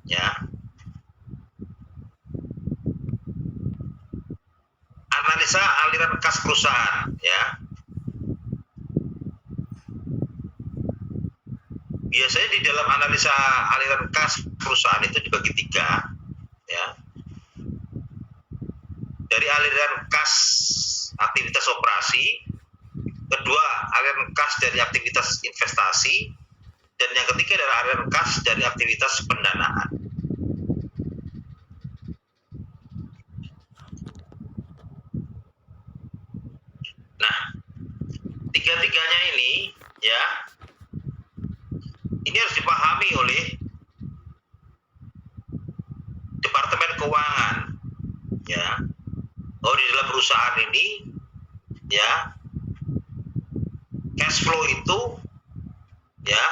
ya, analisa aliran kas perusahaan, ya. Biasanya di dalam analisa aliran kas perusahaan itu dibagi tiga, ya. Dari aliran kas aktivitas operasi, kedua aliran kas dari aktivitas investasi, dan yang ketiga adalah aliran kas dari aktivitas pendanaan. Nah, tiga-tiganya ini, ya, ini harus dipahami oleh Departemen Keuangan, ya. Oh, di dalam perusahaan ini, ya, cash flow itu, ya,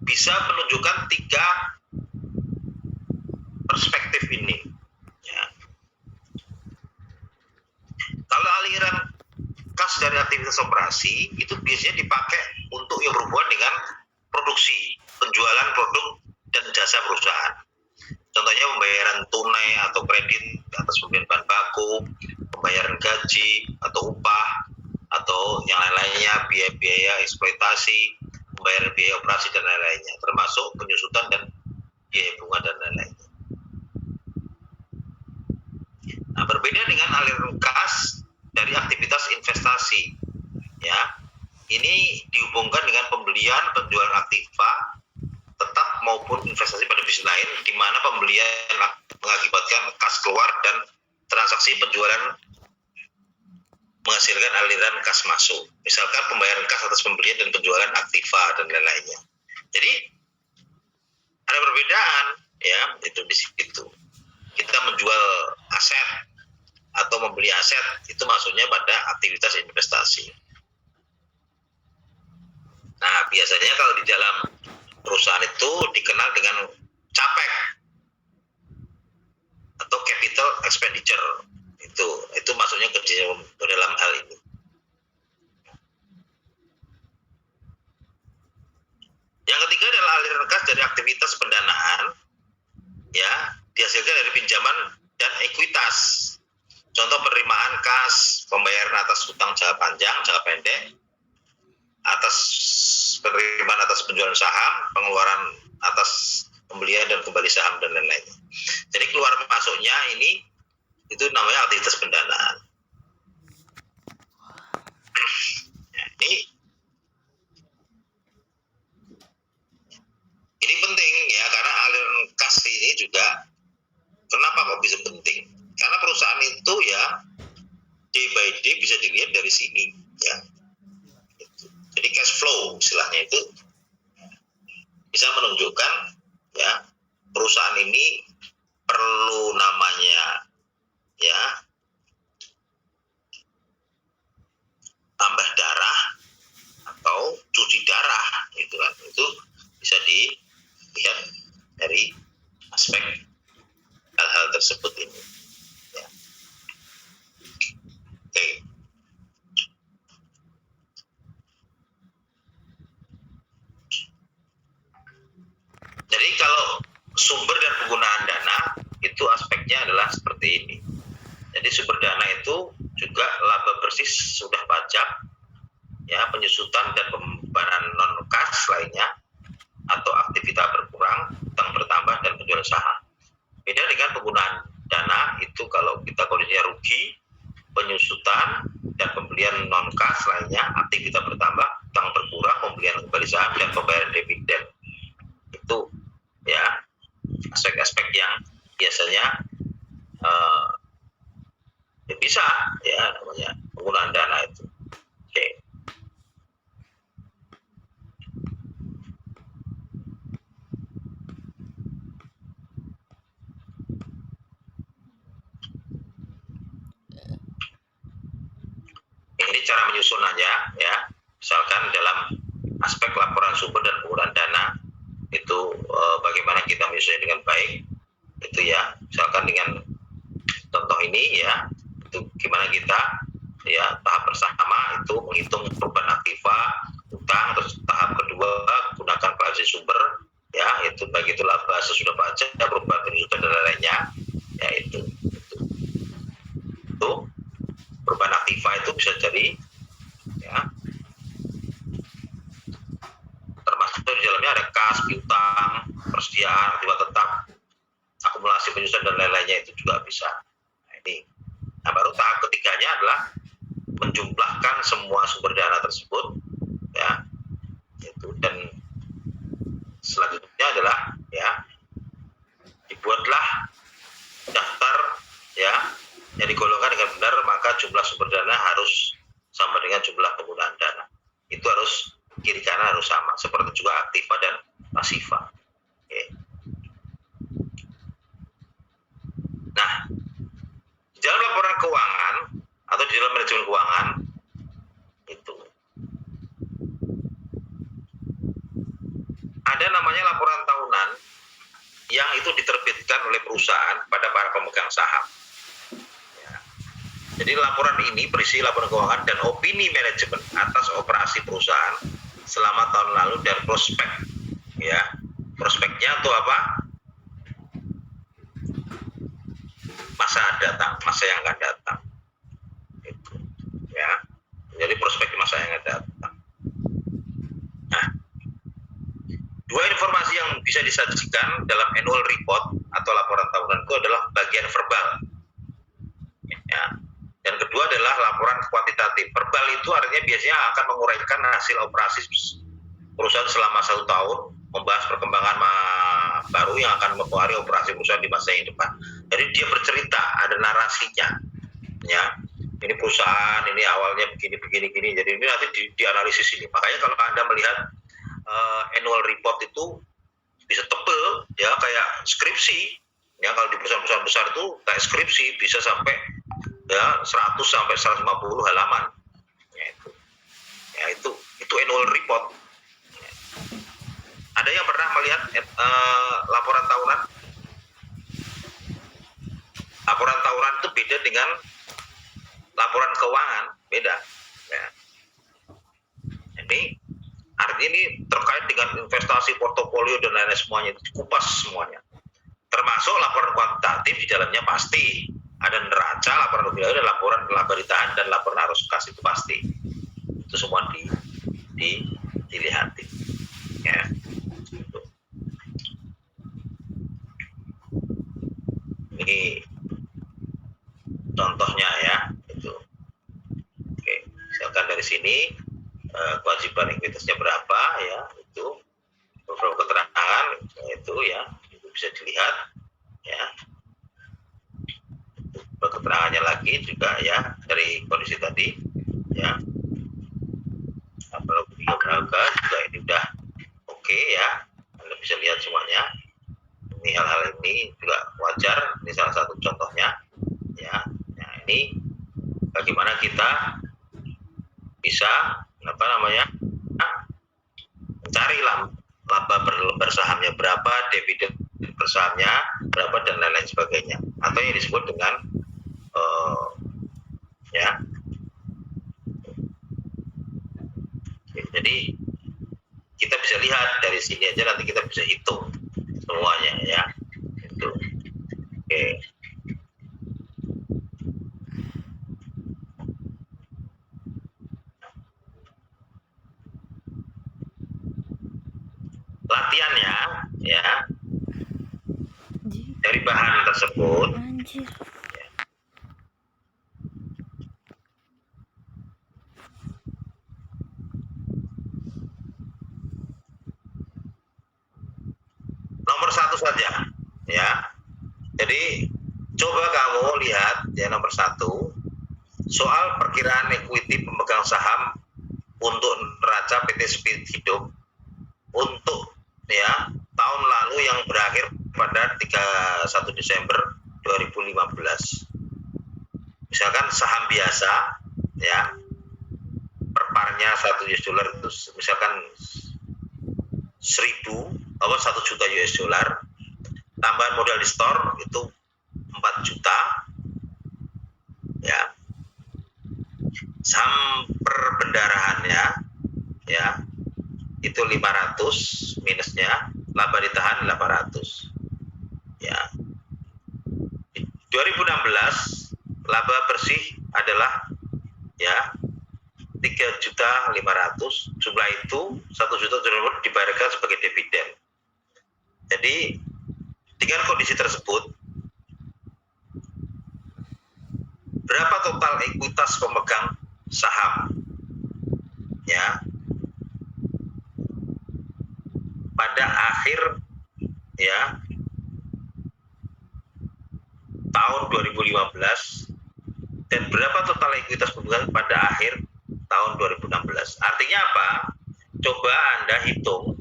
bisa menunjukkan tiga perspektif ini, ya. Kalau aliran kas dari aktivitas operasi itu biasanya dipakai untuk yang berhubungan dengan produksi, penjualan produk dan jasa perusahaan. Contohnya pembayaran tunai atau kredit atas pembelian bahan baku, pembayaran gaji atau upah, atau yang lain-lainnya, biaya-biaya eksploitasi, pembayaran biaya operasi dan lain-lainnya, termasuk penyusutan dan biaya bunga dan lain-lainnya. Nah, berbeda dengan aliran kas dari aktivitas investasi, ya. Ini dihubungkan dengan pembelian, penjualan aktiva tetap maupun investasi pada bisnis lain, di mana pembelian mengakibatkan kas keluar dan transaksi penjualan menghasilkan aliran kas masuk. Misalkan pembayaran kas atas pembelian dan penjualan aktiva dan lain-lainnya. Jadi ada perbedaan, ya, itu di situ. Kita menjual aset atau membeli aset itu maksudnya pada aktivitas investasi. Nah, biasanya kalau di dalam perusahaan itu dikenal dengan CAPEX atau capital expenditure. Itu maksudnya ke dalam hal ini. Yang ketiga adalah aliran kas dari aktivitas pendanaan, ya, dihasilkan dari pinjaman dan ekuitas. Contoh penerimaan kas, pembayaran atas hutang jangka panjang, jangka pendek, atas penerimaan atas penjualan saham, pengeluaran atas pembelian dan kembali saham dan lain-lainnya. Jadi keluar masuknya ini itu namanya aktivitas pendanaan. Nah, ini penting, ya, karena aliran kas ini juga kenapa kok bisa penting? Karena perusahaan itu, ya, day by day bisa dilihat dari sini, ya. Jadi cash flow istilahnya itu bisa menunjukkan, ya, perusahaan ini perlu namanya, ya, tambah darah atau cuci darah, gitu kan. Itu bisa dilihat dari aspek hal-hal tersebut ini, ya. Oke. Jadi kalau sumber dan penggunaan dana itu aspeknya adalah seperti ini. Jadi sumber dana itu juga laba bersih sudah pajak, ya, penyusutan dan pembayaran non kas lainnya, atau aktivitas berkurang, utang bertambah dan penjualan saham. Beda dengan penggunaan dana itu kalau kita kondisinya rugi, penyusutan dan pembelian non kas lainnya, aktivitas bertambah, utang berkurang, pembelian kembali saham dan pembayaran dividen. Itu, ya, aspek-aspek yang biasanya ya bisa, ya, namanya penggunaan dana itu. Oke. Ini cara menyusun aja, ya. Misalkan dalam aspek laporan sumber dan penggunaan dana itu bagaimana kita menyusunnya dengan baik, itu, ya. Misalkan dengan contoh ini, ya, itu gimana kita, ya, tahap pertama itu menghitung perubahan aktiva, utang, terus tahap kedua gunakan variasi sumber, ya itu baik itu laba sesudah pajak, perubahan penunjukan dan lain-lainnya, ya itu perubahan aktiva itu bisa jadi ya termasuk di dalamnya ada kas, piutang, persediaan, aktiva tetap, akumulasi penyusunan dan lain-lainnya itu juga bisa. Nah, ini. Nah, baru tahap ketiganya adalah menjumlahkan semua sumber dana tersebut, ya, itu dan selanjutnya adalah ya dibuatlah daftar ya yang digolongkan dengan benar, maka jumlah sumber dana harus sama dengan jumlah penggunaan dana. Itu harus kiri kanan harus sama, seperti juga aktiva dan pasiva. Oke. Nah, di dalam laporan keuangan atau di dalam manajemen keuangan itu ada namanya laporan tahunan yang itu diterbitkan oleh perusahaan pada para pemegang saham. Ya. Jadi laporan ini berisi laporan keuangan dan opini manajemen atas operasi perusahaan selama tahun lalu dan prospek. Ya, prospeknya itu apa? Masa datang, masa yang akan datang. Itu, ya. Jadi prospek di masa yang akan datang. Nah, dua informasi yang bisa disajikan dalam annual report atau laporan tahunan itu adalah bagian verbal. Ya. Dan kedua adalah laporan kuantitatif. Verbal itu artinya biasanya akan menguraikan hasil operasi perusahaan selama 1 tahun, membahas perkembangan baru yang akan mempengaruhi operasi perusahaan di masa yang depan. Jadi dia bercerita, ada narasinya. Ya, ini perusahaan, ini awalnya begini. Jadi ini nanti dianalisis ini. Makanya kalau Anda melihat annual report itu bisa tebel, ya kayak skripsi. Ya kalau di perusahaan-perusahaan besar itu kayak skripsi bisa sampai ya 100 sampai 150 halaman. Ya itu annual report. Ya. Ada yang pernah melihat laporan tahunan? Laporan tahunan itu beda dengan laporan keuangan, beda. Ya. Ini artinya ini terkait dengan investasi, portofolio dan lain-lain semuanya, dikupas semuanya. Termasuk laporan kuantitatif di dalamnya pasti ada neraca, laporan rupiah, dan laporan laba ditahan dan laporan arus kas itu pasti. Itu semua dilihat. Ya. Ini contohnya ya, itu. Oke, misalkan dari sini kewajiban ekuitasnya berapa ya, itu beberapa keterangan itu ya, itu bisa dilihat ya. Keterangannya lagi juga ya dari kondisi tadi ya. Kalau berharga juga ini udah oke ya, Anda bisa lihat semuanya. Ini hal-hal ini juga wajar, ini salah satu contohnya ya. Nah ini bagaimana kita bisa mencari laba per sahamnya berapa, dividen per sahamnya berapa dan lain-lain sebagainya, atau yang disebut dengan ya. Jadi kita bisa lihat dari sini aja, nanti kita bisa hitung semuanya ya. Itu. Oke. Latihannya ya. Dari bahan tersebut ya. Nomor 1 saja ya. Jadi coba kamu lihat ya, nomor 1 soal perkiraan ekuiti pemegang saham untuk neraca PT Spirit Hidup untuk ya tahun lalu yang berakhir pada 31 Desember 2015. Misalkan saham biasa ya, perparnya $1 itu misalkan 1 juta US dollar, tambahan modal di store itu 4 juta ya. Saham perbendarahannya ya itu 500, minusnya laba ditahan 800. Ya. 2016 laba bersih adalah ya 3.500.000. Jumlah itu 1 juta dibayarkan sebagai dividen. Jadi dengan kondisi tersebut, berapa total ekuitas pemegang saham ya pada akhir ya tahun 2015 dan berapa total ekuitas pemegang pada akhir tahun 2016. Artinya apa? Coba Anda hitung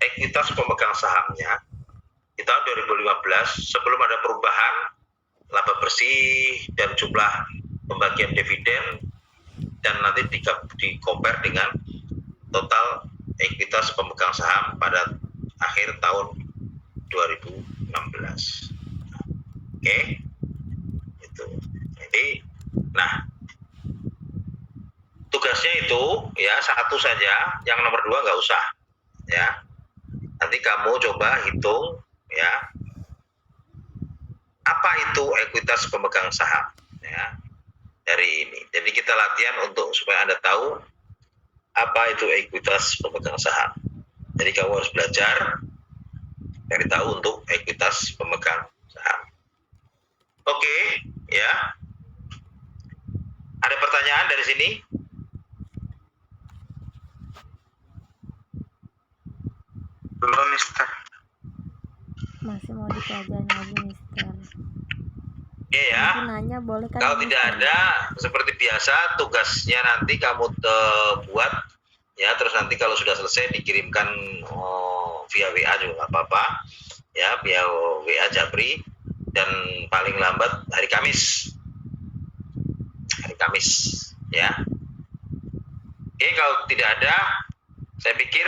ekuitas pemegang sahamnya di tahun 2015 sebelum ada perubahan laba bersih dan jumlah pembagian dividen, dan nanti di-compare dengan total ekuitas pemegang saham pada akhir tahun 2016. Oke, itu. Jadi, nah, tugasnya itu ya satu saja, yang nomor 2 nggak usah, ya. Nanti kamu coba hitung, ya, apa itu ekuitas pemegang saham, ya, dari ini. Jadi kita latihan untuk supaya Anda tahu apa itu ekuitas pemegang saham. Jadi kamu harus belajar cari tahu untuk ekuitas pemegang saham. Oke, ya. Ada pertanyaan dari sini? Belum, Mister. Masih mau dipelajari lagi, Mister. Oke ya. Nanti nanya boleh kan? Kalau tidak ada, seperti biasa tugasnya nanti kamu buat ya, terus nanti kalau sudah selesai dikirimkan via WA juga nggak apa-apa ya, via WA Japri, dan paling lambat hari Kamis ya. Oke, kalau tidak ada, saya pikir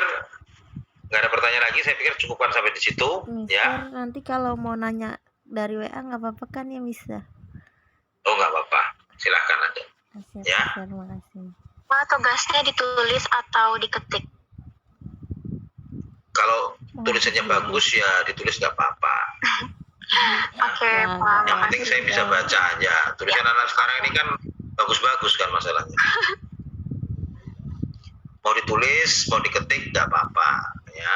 nggak ada pertanyaan lagi, saya pikir cukupkan sampai di situ. Mister, ya. nanti kalau mau nanya dari WA nggak apa-apa kan ya, Mister? Oh, nggak apa-apa, silahkan aja. Siap, Ya. Mister, terima kasih. Pak, tugasnya ditulis atau diketik? Kalau tulisannya bagus ya ditulis nggak apa-apa. Oke, Ya, Pak. Yang penting saya bisa baca aja. Tulisan anak sekarang ini kan bagus-bagus kan masalahnya. Mau ditulis, mau diketik nggak apa-apa ya.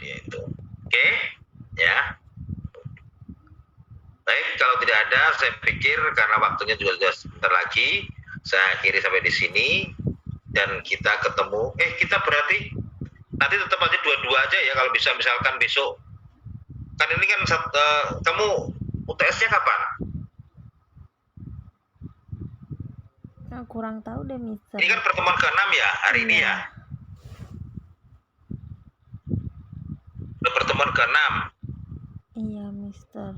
Dia itu. Oke, ya. Baik, kalau tidak ada, saya pikir karena waktunya juga sudah sebentar lagi, saya akhiri sampai di sini dan kita ketemu. Kita berarti nanti tetap aja dua-dua aja ya, kalau bisa misalkan besok. Kan ini kan kamu UTS-nya kapan? Kurang tahu deh, Mister. Ini kan pertemuan ke-6 ya hari ini ya. Udah pertemuan ke-6. Iya, Mister.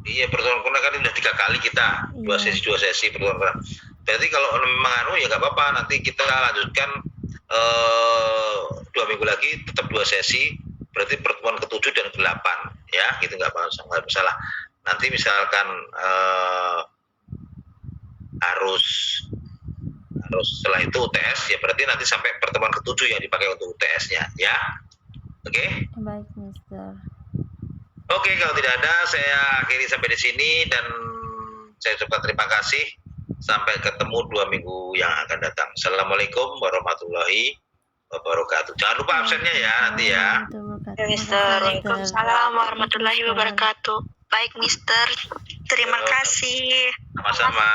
Iya, pertemuan ke-6 kan udah 3 kali kita. Dua sesi pertemuan ke-6. Berarti kalau memang ya nggak apa-apa, nanti kita lanjutkan 2 minggu lagi tetap 2 sesi. Berarti pertemuan ke-7 dan ke-8 ya, gitu nggak masalah. Nanti misalkan harus setelah itu UTS ya, berarti nanti sampai pertemuan ke-7 yang dipakai untuk UTS-nya ya. Oke? Baik, Mister. Oke, kalau tidak ada saya akhiri sampai di sini dan saya ucapkan terima kasih. Sampai ketemu 2 minggu yang akan datang. Assalamualaikum warahmatullahi wabarakatuh. Jangan lupa absennya ya nanti ya. Mister, Waalaikumsalam warahmatullahi wabarakatuh. Baik, Mister. Terima kasih. Sama-sama.